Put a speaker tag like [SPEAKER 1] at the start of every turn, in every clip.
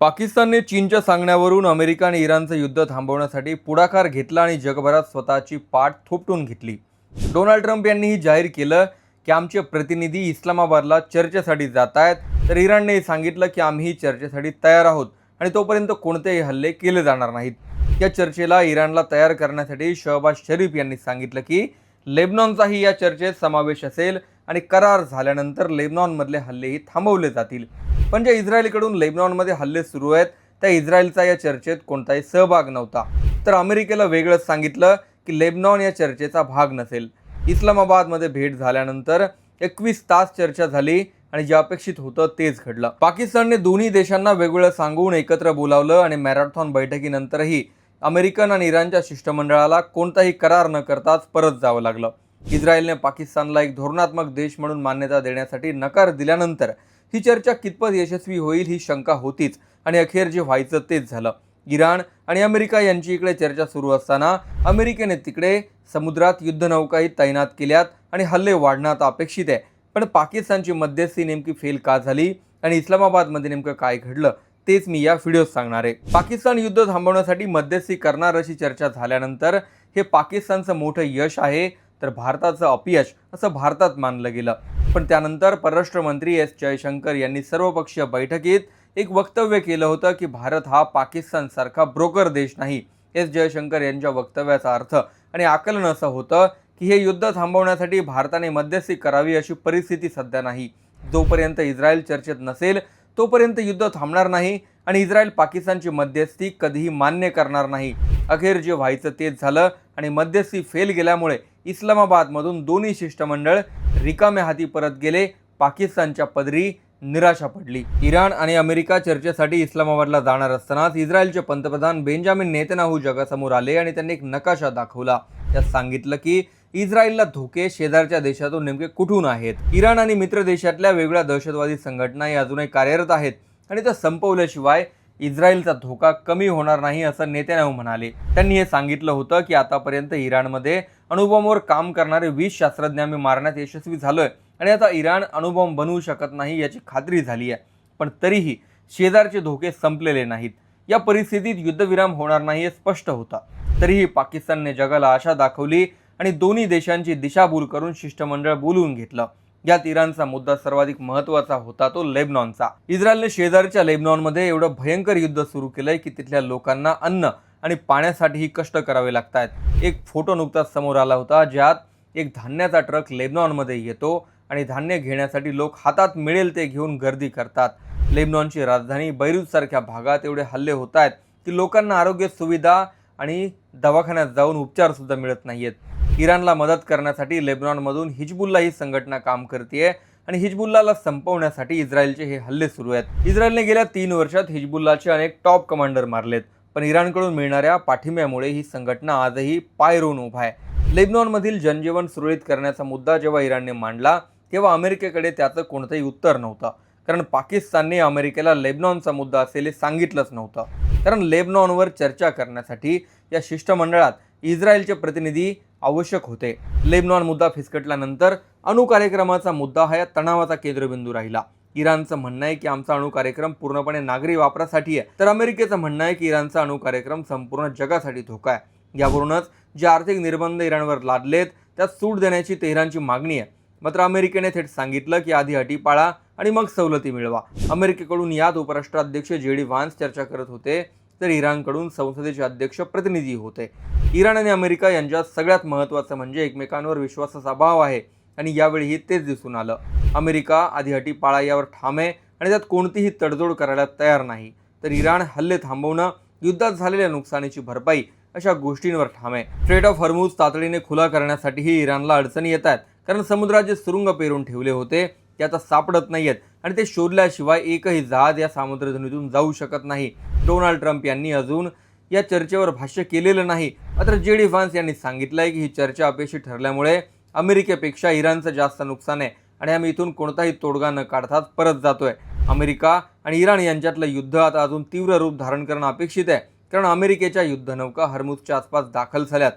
[SPEAKER 1] पाकिस्तानने चीनच्या सांगण्यावरून अमेरिका आणि इराणचं युद्ध थांबवण्यासाठी पुढाकार घेतला आणि जगभरात स्वतःची पाठ थोपटून घेतली। डोनाल्ड ट्रम्प यांनीही जाहीर केलं की आमचे प्रतिनिधी इस्लामाबादला चर्चेसाठी जात आहेत, तर इराणने सांगितलं की आम्ही चर्चेसाठी तयार आहोत आणि तोपर्यंत कोणतेही हल्ले केले जाणार नाहीत। या चर्चेला इराणला तयार करण्यासाठी शहबाज शरीफ यांनी सांगितलं की लेबनॉनचाही या चर्चेत समावेश असेल आणि करार झाल्यानंतर लेबनॉनमधले हल्लेही थांबवले जातील। पण ज्या इस्रायलकडून लेबनॉनमध्ये हल्ले सुरू आहेत त्या इस्रायलचा या चर्चेत कोणताही सहभाग नव्हता, तर अमेरिकेला वेगळंच सांगितलं की लेबनॉन या चर्चेचा भाग नसेल। इस्लामाबादमध्ये भेट झाल्यानंतर 21 तास चर्चा झाली आणि जे अपेक्षित होतं तेच घडलं। पाकिस्तानने दोन्ही देशांना वेगवेगळं सांगून एकत्र बोलावलं आणि मॅरेथॉन बैठकीनंतरही अमेरिकन आणि इराणच्या शिष्टमंडळाला कोणताही करार न करताच परत जावं लागलं। इस्रायलने पाकिस्तानला एक धोरणात्मक देश म्हणून मान्यता देण्यासाठी नकार दिल्यानंतर ही चर्चा कितपत यशस्वी होईल ही शंका होतीच आणि अखेर जे व्हायचं तेच झालं। इराण आणि अमेरिका यांची इकडे चर्चा सुरू असताना अमेरिकेने तिकडे समुद्रात युद्धनौकाही तैनात केल्यात आणि हल्ले वाढणं अपेक्षित आहे। पण पाकिस्तानची मध्यस्थी नेमकी फेल का झाली आणि इस्लामाबादमध्ये नेमकं काय घडलं तेच मी या व्हिडिओत सांगणार आहे। पाकिस्तान युद्ध थांबवण्यासाठी मध्यस्थी करणार अशी चर्चा झाल्यानंतर हे पाकिस्तानचं मोठं यश आहे तर भारताचं अपयश असं भारतात मानलं गेलं। पण त्यानंतर परराष्ट्र मंत्री एस जयशंकर यांनी सर्वपक्षीय बैठकीत एक वक्तव्य केलं होतं की भारत हा पाकिस्तान सारखा ब्रोकर देश नाही। एस जयशंकर यांच्या वक्तव्याचा अर्थ आणि आकलन असं होतं की हे युद्ध थांबवण्यासाठी भारताने मध्यस्थी करावी अशी परिस्थिती सध्या नाही। जोपर्यंत इस्रायल चर्चेत नसेल तोपर्यंत युद्ध थांबणार नाही आणि इस्रायल पाकिस्तानची मध्यस्थी कधीही मान्य करणार नाही। अखेर जे व्हायचं तेच झालं आणि मध्यस्थी फेल गेल्यामुळे इस्लामाबादमधून दोन्ही शिष्टमंडळ रिकाम्या हाती परत गेले। पाकिस्तानच्या पदरी निराशा पडली। इराण आणि अमेरिका चर्चेसाठी इस्लामाबादला जाणार असतानाच इस्रायलचे पंतप्रधान बेंजामिन नेतन्याहू जगासमोर आले आणि त्यांनी एक नकाशा दाखवला। त्यात सांगितलं की इस्रायलला धोके शेजारच्या देशातून नेमके कुठून आहेत। इराण आणि मित्र देशातल्या वेगवेगळ्या दहशतवादी संघटना अजूनही कार्यरत आहेत आणि त्या संपवल्याशिवाय इस्रायलचा धोका कमी होणार नाही असं नेतन्याहू म्हणाले। त्यांनी हे सांगितलं होतं की आतापर्यंत इराणमध्ये अणुबॉम्बवर काम करणारे 20 शास्त्रज्ञ आम्ही मारण्यात यशस्वी झालोय आणि आता इराण अणुबॉम्ब बनवू शकत नाही याची खात्री झाली आहे। पण तरीही शेजारचे धोके संपलेले नाहीत। या परिस्थितीत युद्धविराम होणार नाही हे स्पष्ट होतं। तरीही पाकिस्तानने जगाला आशा दाखवली आणि दोन्ही देशांची दिशाभूल करून शिष्टमंडळ बोलवून घेतलं। यात इराणचा मुद्दा सर्वाधिक महत्त्वाचा होता, तो लेबनॉनचा। इस्रायलने शेजारच्या लेबनॉनमध्ये एवढं भयंकर युद्ध सुरू केलंय की तिथल्या लोकांना अन्न आणि पाण्यासाठीही कष्ट करावे लागतात। एक फोटो नुकताच समोर आला होता ज्यात एक धान्याचा ट्रक लेबनॉनमध्ये येतो आणि धान्य घेण्यासाठी लोक हातात मिळेल ते घेऊन गर्दी करतात। लेबनॉनची राजधानी बैरूत सारख्या भागात एवढे हल्ले होत आहेत की लोकांना आरोग्य सुविधा आणि दवाखान्यात जाऊन उपचार सुद्धा मिळत नाहीयेत। इराणला मदत करण्यासाठी लेबनॉनमधून हिजबुल्ला ही संघटना काम करते आणि हिजबुल्लाला संपवण्यासाठी इस्रायलचे हे हल्ले सुरू आहेत। इस्रायलने गेल्या 3 वर्षात हिजबुल्लाचे अनेक टॉप कमांडर मारलेत, पण इराणकडून मिळणाऱ्या पाठिंब्यामुळे ही संघटना आजही पाय रोवून उभा आहे। लेबनॉनमधील जनजीवन सुरळीत करण्याचा मुद्दा जेव्हा इराणने मांडला तेव्हा अमेरिकेकडे त्याचं कोणतंही उत्तर नव्हतं, कारण पाकिस्तानने अमेरिकेला लेबनॉनचा मुद्दा असेल हे सांगितलंच नव्हतं। कारण लेबनॉनवर चर्चा करण्यासाठी या शिष्टमंडळात इस्रायलचे प्रतिनिधी आवश्यक होते। लेबनॉन मुद्दा फिसकटल्यानंतर अणु कार्यक्रमाचा मुद्दा हा या तणावाचा केंद्रबिंदू राहिला। इराणचं म्हणणं आहे की आमचा अणु कार्यक्रम पूर्णपणे नागरी वापरासाठी आहे, तर अमेरिकेचं म्हणणं आहे की इराणचा अणु कार्यक्रम संपूर्ण जगासाठी धोका आहे। यावरूनच जे आर्थिक निर्बंध इराणवर लादलेत त्यात सूट देण्याची तेहरानची मागणी आहे। मात्र अमेरिकेने थेट सांगितलं की आधी अटी पाळा आणि मग सवलती मिळवा। अमेरिकेकडून यात उपराष्ट्राध्यक्ष JD व्हान्स चर्चा करत होते, तर इराणकडून संसदेचे अध्यक्ष प्रतिनिधी होते। इराण आणि अमेरिका यांच्यात सगळ्यात महत्त्वाचं म्हणजे एकमेकांवर विश्वासाचा अभाव आहे आणि यावेळीही तेच दिसून आलं। अमेरिका आधी अटी पाळा यावर ठाम आहे आणि त्यात कोणतीही तडजोड करायला तयार नाही, तर इराण हल्ले थांबवणं, युद्धात झालेल्या नुकसानीची भरपाई अशा गोष्टींवर ठाम आहे। स्ट्रेट ऑफ हॉर्मुझ तातडीने खुला करण्यासाठीही इराणला अडचणी येत आहेत, कारण समुद्रात जे सुरुंग पेरून ठेवले होते ते आता सापडत नाहीयेत आणि ते शोधल्याशिवाय एकही जहाज या सामुद्रधुनीतून जाऊ शकत नाही। डोनाल्ड ट्रम्प यांनी अजून या चर्चेवर भाष्य केलेलं नाही, मात्र JD व्हान्स यांनी सांगितलंय की ही चर्चा अपयशी ठरल्यामुळे अमेरिकेपेक्षा इराणचं जास्त नुकसान आहे आणि आम्ही इथून कोणताही तोडगा न काढताच परत जातोय। अमेरिका आणि इराण यांच्यातलं युद्ध आता अजून तीव्र रूप धारण करणं अपेक्षित आहे, कारण अमेरिकेच्या युद्धनौका हॉर्मुझच्या आसपास दाखल झाल्यात।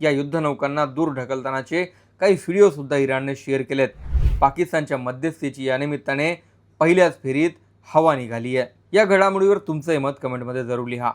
[SPEAKER 1] या युद्धनौकांना दूर ढकलतानाचे काही व्हिडिओ सुद्धा इराणने शेअर केलेत। पाकिस्तानच्या मध्यस्थीची या निमित्ताने पहिल्याच फेरीत हवा निघाली आहे। या घडामोडीवर तुमचं मत कमेंटमध्ये जरूर लिहा.